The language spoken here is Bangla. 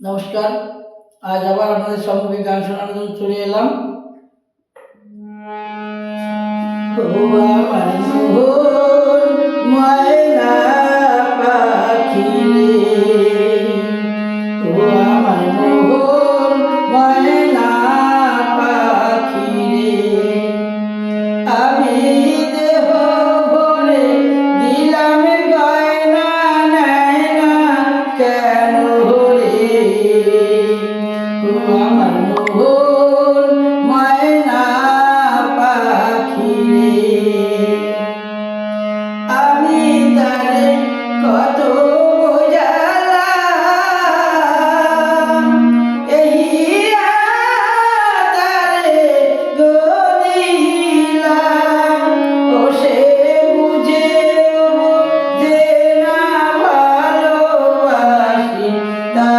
নমস্কার। আজ আবার আপনাদের সম্মুখে গান শোনানোর জন্য চলে এলাম। ও আমার মোহন ময়না পাখি রে, ও আমার মোহন ময়না পাখি রে, আমি দেহ ভরে দিলাম গয়না, নেয় না কেন রে, ও আমার মোহন ময়না পাখি রে, আমি তারে কত বোঝালাম, এই তারে গদিলাম, ও সে বুঝে যে না ভালোবাসি তা